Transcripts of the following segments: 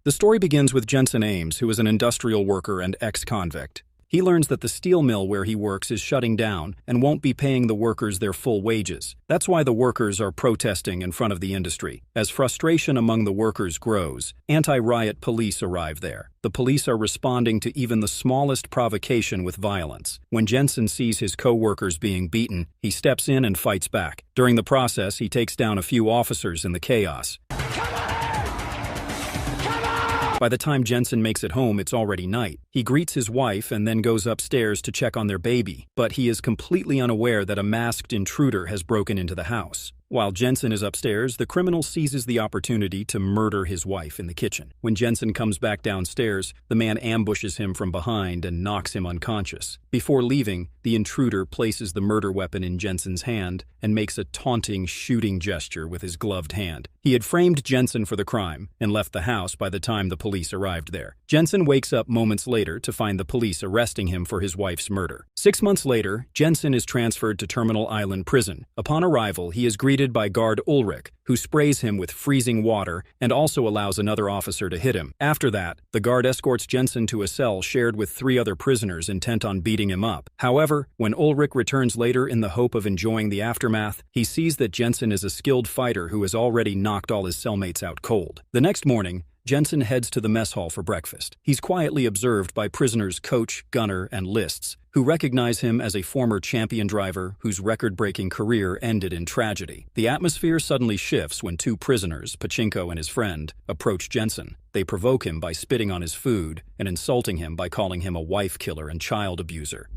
The story begins with Jensen Ames, who is an industrial worker and ex-convict. He learns that the steel mill where he works is shutting down and won't be paying the workers their full wages. That's why the workers are protesting in front of the industry. As frustration among the workers grows, anti-riot police arrive there. The police are responding to even the smallest provocation with violence. When Jensen sees his co-workers being beaten, he steps in and fights back. During the process, he takes down a few officers in the chaos. By the time Jensen makes it home, it's already night. He greets his wife and then goes upstairs to check on their baby, but he is completely unaware that a masked intruder has broken into the house. While Jensen is upstairs, the criminal seizes the opportunity to murder his wife in the kitchen. When Jensen comes back downstairs, the man ambushes him from behind and knocks him unconscious. Before leaving, the intruder places the murder weapon in Jensen's hand and makes a taunting, shooting gesture with his gloved hand. He had framed Jensen for the crime and left the house by the time the police arrived there. Jensen wakes up moments later to find the police arresting him for his wife's murder. 6 months later, Jensen is transferred to Terminal Island Prison. Upon arrival, he is greeted by guard Ulrich, who sprays him with freezing water and also allows another officer to hit him. After that, the guard escorts Jensen to a cell shared with 3 other prisoners intent on beating him up. However, when Ulrich returns later in the hope of enjoying the aftermath, he sees that Jensen is a skilled fighter who has already knocked all his cellmates out cold. The next morning, Jensen heads to the mess hall for breakfast. He's quietly observed by prisoners Coach, Gunner, and Lists, who recognize him as a former champion driver whose record-breaking career ended in tragedy. The atmosphere suddenly shifts when 2 prisoners, Pachinko and his friend, approach Jensen. They provoke him by spitting on his food and insulting him by calling him a wife killer and child abuser.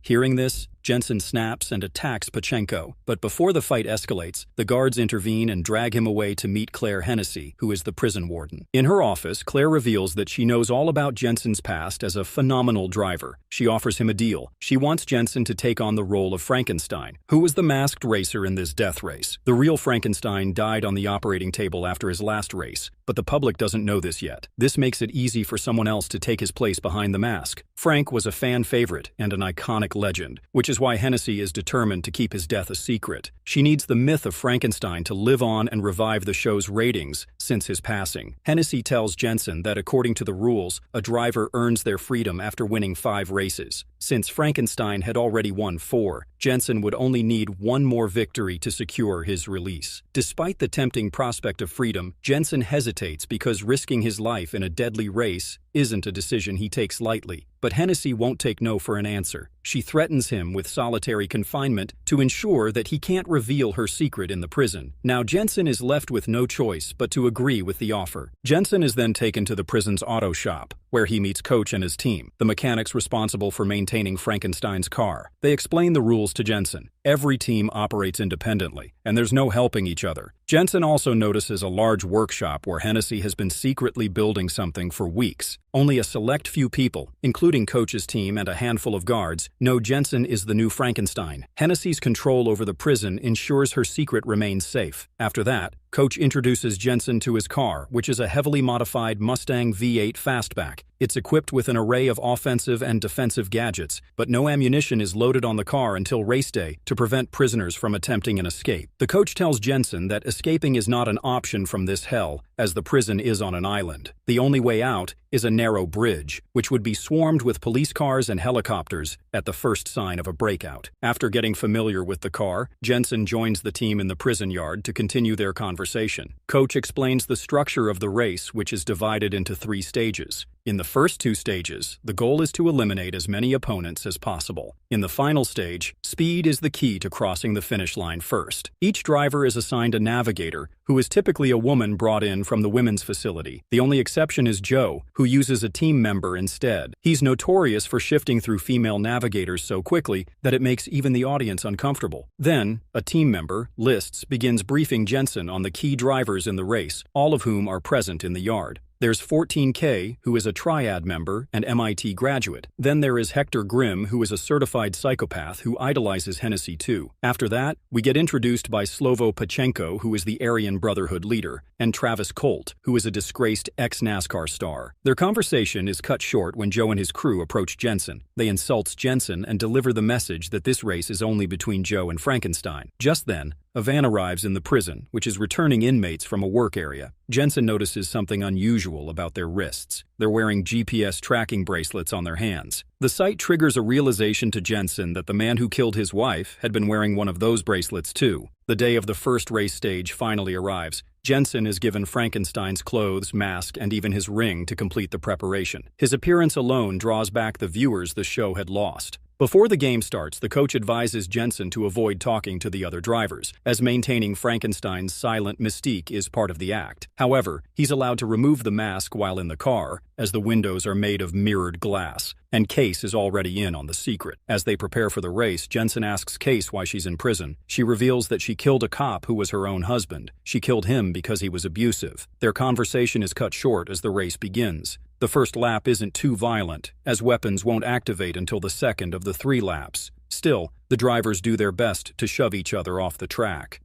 Hearing this, Jensen snaps and attacks Pachinko, but before the fight escalates, the guards intervene and drag him away to meet Claire Hennessy, who is the prison warden. In her office, Claire reveals that she knows all about Jensen's past as a phenomenal driver. She offers him a deal. She wants Jensen to take on the role of Frankenstein, who was the masked racer in this death race. The real Frankenstein died on the operating table after his last race, but the public doesn't know this yet. This makes it easy for someone else to take his place behind the mask. Frank was a fan favorite and an iconic legend, which is why Hennessy is determined to keep his death a secret. She needs the myth of Frankenstein to live on and revive the show's ratings since his passing. Hennessy tells Jensen that according to the rules, a driver earns their freedom after winning 5 races. Since Frankenstein had already won 4, Jensen would only need 1 more victory to secure his release. Despite the tempting prospect of freedom, Jensen hesitates because risking his life in a deadly race isn't a decision he takes lightly. But Hennessy won't take no for an answer. She threatens him with solitary confinement to ensure that he can't reveal her secret in the prison. Now Jensen is left with no choice but to agree with the offer. Jensen is then taken to the prison's auto shop, where he meets Coach and his team, the mechanics responsible for maintaining Frankenstein's car. They explain the rules to Jensen. Every team operates independently, and there's no helping each other. Jensen also notices a large workshop where Hennessy has been secretly building something for weeks. Only a select few people, including Coach's team and a handful of guards, know Jensen is the new Frankenstein. Hennessy's control over the prison ensures her secret remains safe. After that, Coach introduces Jensen to his car, which is a heavily modified Mustang V8 Fastback. It's equipped with an array of offensive and defensive gadgets, but no ammunition is loaded on the car until race day to prevent prisoners from attempting an escape. The coach tells Jensen that escaping is not an option from this hell, as the prison is on an island. The only way out is a narrow bridge, which would be swarmed with police cars and helicopters at the first sign of a breakout. After getting familiar with the car, Jensen joins the team in the prison yard to continue their conversation. Coach explains the structure of the race, which is divided into 3 stages. In the first 2 stages, the goal is to eliminate as many opponents as possible. In the final stage, speed is the key to crossing the finish line first. Each driver is assigned a navigator, who is typically a woman brought in from the women's facility. The only exception is Joe, who uses a team member instead. He's notorious for shifting through female navigators so quickly that it makes even the audience uncomfortable. Then, a team member, Lists, begins briefing Jensen on the key drivers in the race, all of whom are present in the yard. There's 14K, who is a Triad member and MIT graduate. Then there is Hector Grimm, who is a certified psychopath who idolizes Hennessy too. After that, we get introduced by Slovo Pachenko, who is the Aryan Brotherhood leader, and Travis Colt, who is a disgraced ex-NASCAR star. Their conversation is cut short when Joe and his crew approach Jensen. They insult Jensen and deliver the message that this race is only between Joe and Frankenstein. Just then, A van arrives in the prison, which is returning inmates from a work area. Jensen notices something unusual about their wrists. They're wearing GPS tracking bracelets on their hands. The sight triggers a realization to Jensen that the man who killed his wife had been wearing one of those bracelets too. The day of the first race stage finally arrives. Jensen is given Frankenstein's clothes, mask, and even his ring to complete the preparation. His appearance alone draws back the viewers the show had lost. Before the game starts, the coach advises Jensen to avoid talking to the other drivers, as maintaining Frankenstein's silent mystique is part of the act. However, he's allowed to remove the mask while in the car, as the windows are made of mirrored glass, and Case is already in on the secret. As they prepare for the race, Jensen asks Case why she's in prison. She reveals that she killed a cop who was her own husband. She killed him because he was abusive. Their conversation is cut short as the race begins. The first lap isn't too violent, as weapons won't activate until the second of the 3 laps. Still, the drivers do their best to shove each other off the track.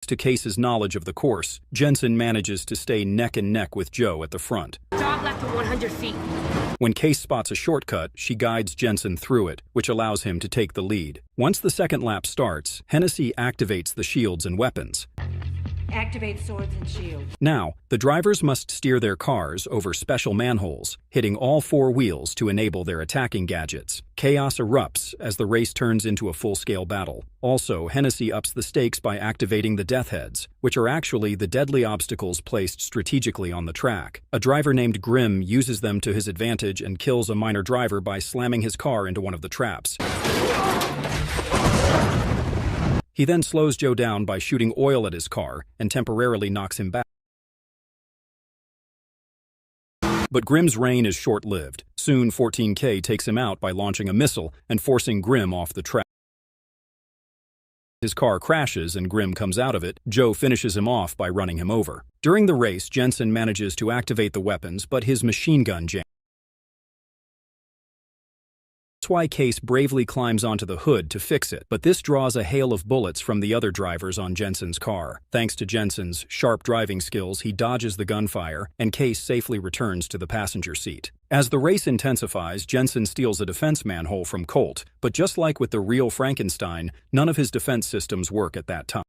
To Case's knowledge of the course, Jensen manages to stay neck and neck with Joe at the front. Stop left of 100 feet. When Case spots a shortcut, she guides Jensen through it, which allows him to take the lead. Once the second lap starts, Hennessy activates the shields and weapons. Activate swords and shields. Now, the drivers must steer their cars over special manholes, hitting all 4 wheels to enable their attacking gadgets. Chaos erupts as the race turns into a full-scale battle. Also, Hennessy ups the stakes by activating the Death Heads, which are actually the deadly obstacles placed strategically on the track. A driver named Grimm uses them to his advantage and kills a minor driver by slamming his car into one of the traps. He then slows Joe down by shooting oil at his car and temporarily knocks him back. But Grimm's reign is short-lived. Soon, 14K takes him out by launching a missile and forcing Grimm off the track. His car crashes and Grimm comes out of it. Joe finishes him off by running him over. During the race, Jensen manages to activate the weapons, but his machine gun jams. That's why Case bravely climbs onto the hood to fix it, but this draws a hail of bullets from the other drivers on Jensen's car. Thanks to Jensen's sharp driving skills, he dodges the gunfire, and Case safely returns to the passenger seat. As the race intensifies, Jensen steals a defense manhole from Colt, but just like with the real Frankenstein, none of his defense systems work at that time.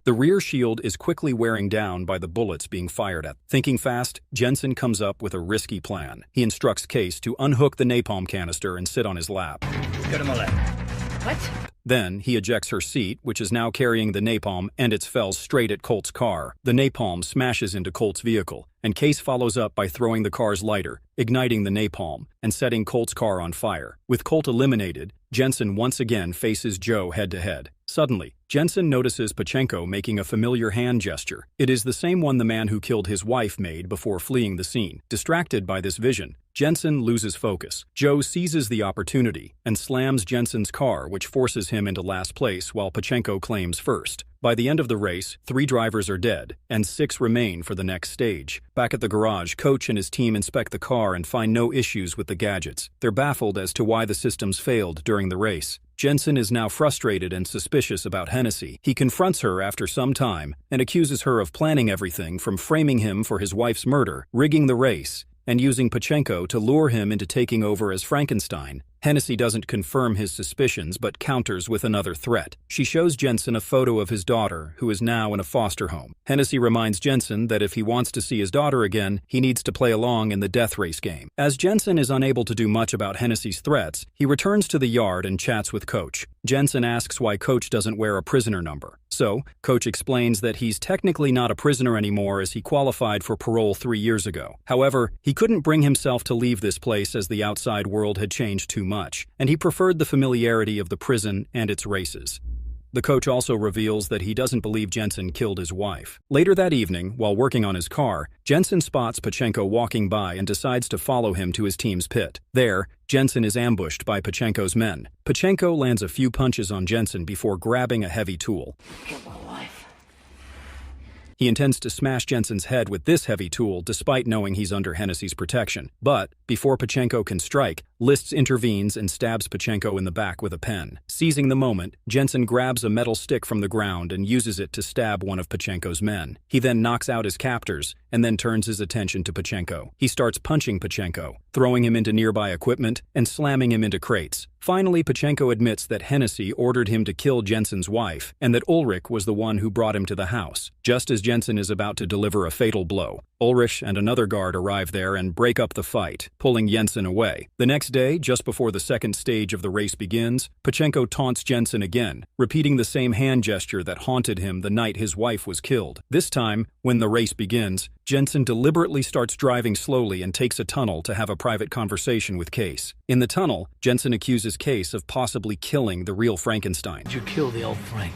The rear shield is quickly wearing down by the bullets being fired at. Thinking fast, Jensen comes up with a risky plan. He instructs Case to unhook the napalm canister and sit on his lap. Go to my left. What? Then, he ejects her seat, which is now carrying the napalm, and it fell straight at Colt's car. The napalm smashes into Colt's vehicle, and Case follows up by throwing the car's lighter, igniting the napalm, and setting Colt's car on fire. With Colt eliminated, Jensen once again faces Joe head-to-head. Suddenly, Jensen notices Pachenko making a familiar hand gesture. It is the same one the man who killed his wife made before fleeing the scene. Distracted by this vision, Jensen loses focus. Joe seizes the opportunity and slams Jensen's car, which forces him into last place while Pachenko claims first. By the end of the race, 3 drivers are dead, and 6 remain for the next stage. Back at the garage, Coach and his team inspect the car and find no issues with the gadgets. They're baffled as to why the systems failed during the race. Jensen is now frustrated and suspicious about Hennessy. He confronts her after some time and accuses her of planning everything from framing him for his wife's murder, rigging the race, and using Pachenko to lure him into taking over as Frankenstein. Hennessy doesn't confirm his suspicions but counters with another threat. She shows Jensen a photo of his daughter, who is now in a foster home. Hennessy reminds Jensen that if he wants to see his daughter again, he needs to play along in the death race game. As Jensen is unable to do much about Hennessy's threats, he returns to the yard and chats with Coach. Jensen asks why Coach doesn't wear a prisoner number. So, Coach explains that he's technically not a prisoner anymore as he qualified for parole 3 years ago. However, he couldn't bring himself to leave this place as the outside world had changed too much, and he preferred the familiarity of the prison and its races. The coach also reveals that he doesn't believe Jensen killed his wife. Later that evening, while working on his car, Jensen spots Pachenko walking by and decides to follow him to his team's pit. There, Jensen is ambushed by Pachenko's men. Pachenko lands a few punches on Jensen before grabbing a heavy tool. Kill my wife. He intends to smash Jensen's head with this heavy tool despite knowing he's under Hennessy's protection. But Before Pachenko can strike, Lists intervenes and stabs Pachenko in the back with a pen. Seizing the moment, Jensen grabs a metal stick from the ground and uses it to stab one of Pachenko's men. He then knocks out his captors and then turns his attention to Pachenko. He starts punching Pachenko, throwing him into nearby equipment and slamming him into crates. Finally, Pachenko admits that Hennessy ordered him to kill Jensen's wife and that Ulrich was the one who brought him to the house. Just as Jensen is about to deliver a fatal blow, Ulrich and another guard arrive there and break up the fight, pulling Jensen away. The next day, just before the second stage of the race begins, Pachenko taunts Jensen again, repeating the same hand gesture that haunted him the night his wife was killed. This time, when the race begins, Jensen deliberately starts driving slowly and takes a tunnel to have a private conversation with Case. In the tunnel, Jensen accuses Case of possibly killing the real Frankenstein. Did you kill the old Frank?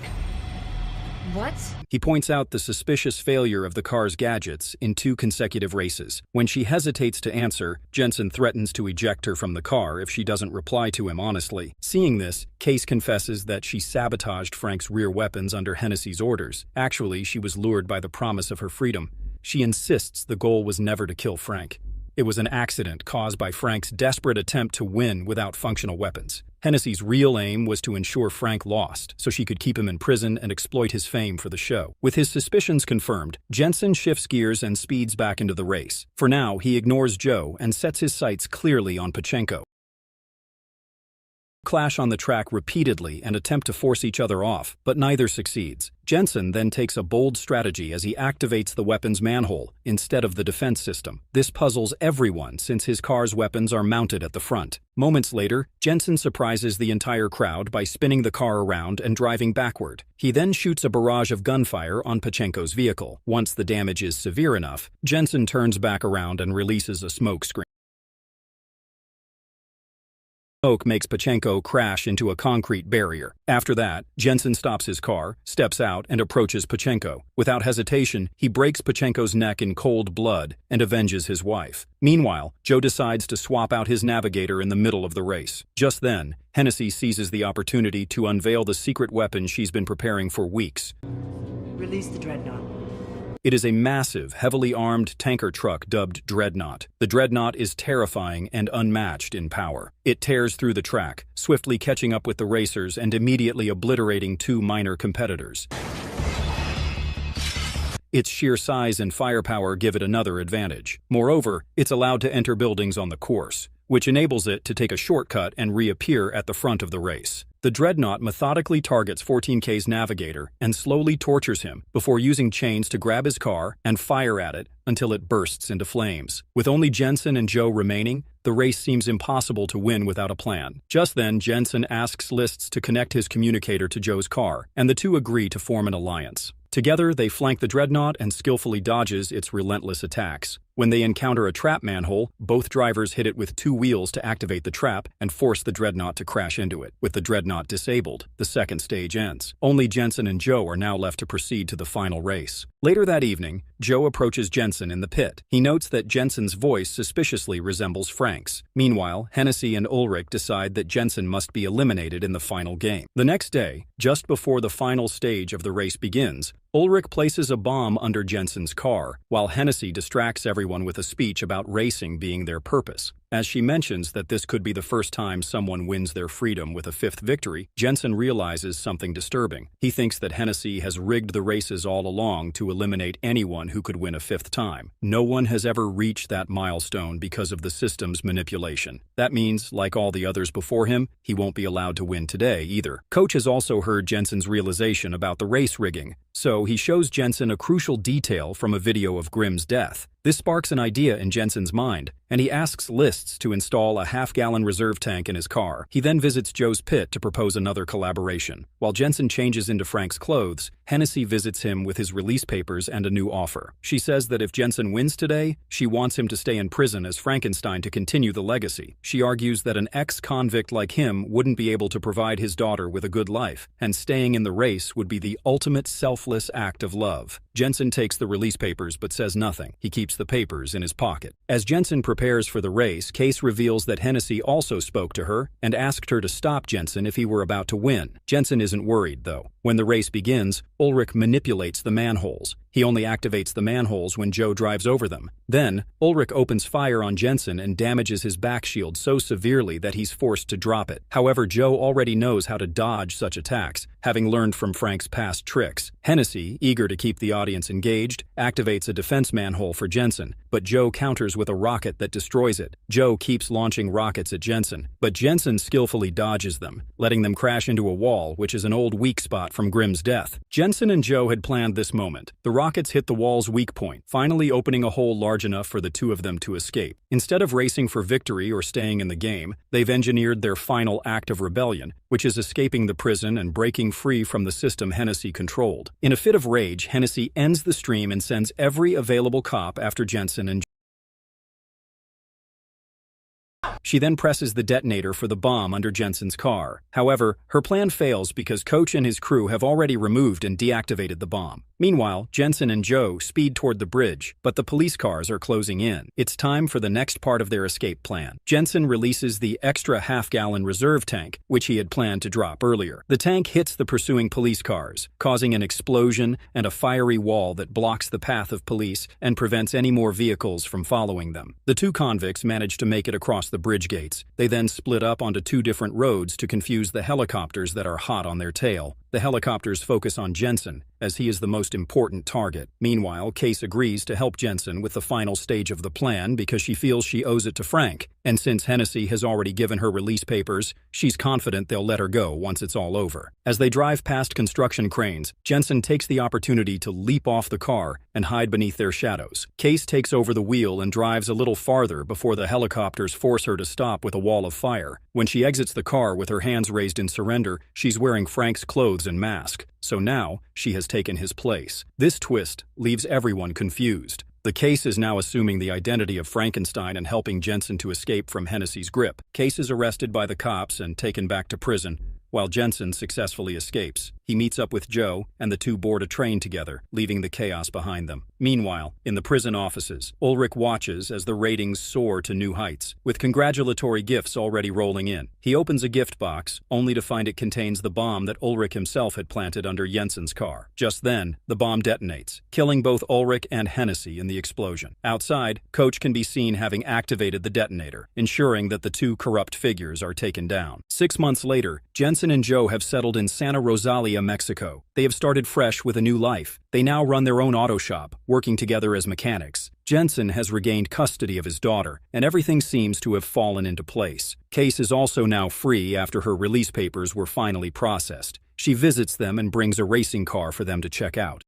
What? He points out the suspicious failure of the car's gadgets in 2 consecutive races. When she hesitates to answer, Jensen threatens to eject her from the car if she doesn't reply to him honestly. Seeing this, Case confesses that she sabotaged Frank's rear weapons under Hennessy's orders. Actually, she was lured by the promise of her freedom. She insists the goal was never to kill Frank. It was an accident caused by Frank's desperate attempt to win without functional weapons. Hennessy's real aim was to ensure Frank lost, so she could keep him in prison and exploit his fame for the show. With his suspicions confirmed, Jensen shifts gears and speeds back into the race. For now, he ignores Joe and sets his sights clearly on Pachenko. Clash on the track repeatedly and attempt to force each other off, but neither succeeds. Jensen then takes a bold strategy as he activates the weapon's manhole instead of the defense system. This puzzles everyone since his car's weapons are mounted at the front. Moments later, Jensen surprises the entire crowd by spinning the car around and driving backward. He then shoots a barrage of gunfire on Pachenko's vehicle. Once the damage is severe enough, Jensen turns back around and releases a smoke screen. Smoke makes Pachenko crash into a concrete barrier. After that, Jensen stops his car, steps out, and approaches Pachenko. Without hesitation, he breaks Pachenko's neck in cold blood and avenges his wife. Meanwhile, Joe decides to swap out his navigator in the middle of the race. Just then, Hennessy seizes the opportunity to unveil the secret weapon she's been preparing for weeks. Release the dreadnought. It is a massive, heavily armed tanker truck dubbed Dreadnought. The Dreadnought is terrifying and unmatched in power. It tears through the track, swiftly catching up with the racers and immediately obliterating 2 minor competitors. Its sheer size and firepower give it another advantage. Moreover, it's allowed to enter buildings on the course, which enables it to take a shortcut and reappear at the front of the race. The Dreadnought methodically targets 14K's navigator and slowly tortures him before using chains to grab his car and fire at it until it bursts into flames. With only Jensen and Joe remaining, the race seems impossible to win without a plan. Just then, Jensen asks Lists to connect his communicator to Joe's car, and the two agree to form an alliance. Together, they flank the Dreadnought and skillfully dodges its relentless attacks. When they encounter a trap manhole, both drivers hit it with 2 wheels to activate the trap and force the Dreadnought to crash into it. With the Dreadnought disabled, the second stage ends. Only Jensen and Joe are now left to proceed to the final race. Later that evening, Joe approaches Jensen in the pit. He notes that Jensen's voice suspiciously resembles Frank's. Meanwhile, Hennessy and Ulrich decide that Jensen must be eliminated in the final game. The next day, just before the final stage of the race begins, Ulrich places a bomb under Jensen's car, while Hennessy distracts everyone with a speech about racing being their purpose. As she mentions that this could be the first time someone wins their freedom with a 5th victory, Jensen realizes something disturbing. He thinks that Hennessy has rigged the races all along to eliminate anyone who could win a 5th time. No one has ever reached that milestone because of the system's manipulation. That means, like all the others before him, he won't be allowed to win today either. Coach has also heard Jensen's realization about the race rigging, so he shows Jensen a crucial detail from a video of Grimm's death. This sparks an idea in Jensen's mind, and he asks Lists to install a half-gallon reserve tank in his car. He then visits Joe's pit to propose another collaboration. While Jensen changes into Frank's clothes, Hennessy visits him with his release papers and a new offer. She says that if Jensen wins today, she wants him to stay in prison as Frankenstein to continue the legacy. She argues that an ex-convict like him wouldn't be able to provide his daughter with a good life, and staying in the race would be the ultimate selfless act of love. Jensen takes the release papers but says nothing. He keeps the papers in his pocket. As Jensen prepares for the race, Case reveals that Hennessy also spoke to her and asked her to stop Jensen if he were about to win. Jensen isn't worried, though. When the race begins, Ulrich manipulates the manholes. He only activates the manholes when Joe drives over them. Then, Ulrich opens fire on Jensen and damages his back shield so severely that he's forced to drop it. However, Joe already knows how to dodge such attacks, having learned from Frank's past tricks. Hennessy, eager to keep the audience engaged, activates a defense manhole for Jensen, but Joe counters with a rocket that destroys it. Joe keeps launching rockets at Jensen, but Jensen skillfully dodges them, letting them crash into a wall, which is an old weak spot from Grimm's death. Jensen and Joe had planned this moment. The rockets hit the wall's weak point, finally opening a hole large enough for the two of them to escape. Instead of racing for victory or staying in the game, they've engineered their final act of rebellion, which is escaping the prison and breaking free from the system Hennessy controlled. In a fit of rage, Hennessy ends the stream and sends every available cop after Jensen and She then presses the detonator for the bomb under Jensen's car. However, her plan fails because Coach and his crew have already removed and deactivated the bomb. Meanwhile, Jensen and Joe speed toward the bridge, but the police cars are closing in. It's time for the next part of their escape plan. Jensen releases the extra half-gallon reserve tank, which he had planned to drop earlier. The tank hits the pursuing police cars, causing an explosion and a fiery wall that blocks the path of police and prevents any more vehicles from following them. The two convicts manage to make it across the bridge gates. They then split up onto two different roads to confuse the helicopters that are hot on their tail. The helicopters focus on Jensen, as he is the most important target. Meanwhile, Case agrees to help Jensen with the final stage of the plan because she feels she owes it to Frank. And since Hennessy has already given her release papers, she's confident they'll let her go once it's all over. As they drive past construction cranes, Jensen takes the opportunity to leap off the car and hide beneath their shadows. Case takes over the wheel and drives a little farther before the helicopters force her to stop with a wall of fire. When she exits the car with her hands raised in surrender, she's wearing Frank's clothes and mask. So now, she has taken his place. This twist leaves everyone confused. The Case is now assuming the identity of Frankenstein and helping Jensen to escape from Hennessy's grip. Case is arrested by the cops and taken back to prison, while Jensen successfully escapes. He meets up with Joe, and the two board a train together, leaving the chaos behind them. Meanwhile, in the prison offices, Ulrich watches as the ratings soar to new heights, with congratulatory gifts already rolling in. He opens a gift box, only to find it contains the bomb that Ulrich himself had planted under Jensen's car. Just then, the bomb detonates, killing both Ulrich and Hennessy in the explosion. Outside, Coach can be seen having activated the detonator, ensuring that the two corrupt figures are taken down. 6 months later, Jensen and Joe have settled in Santa Rosalia, Mexico. They have started fresh with a new life. They now run their own auto shop, working together as mechanics. Jensen has regained custody of his daughter, and everything seems to have fallen into place. Case is also now free after her release papers were finally processed. She visits them and brings a racing car for them to check out.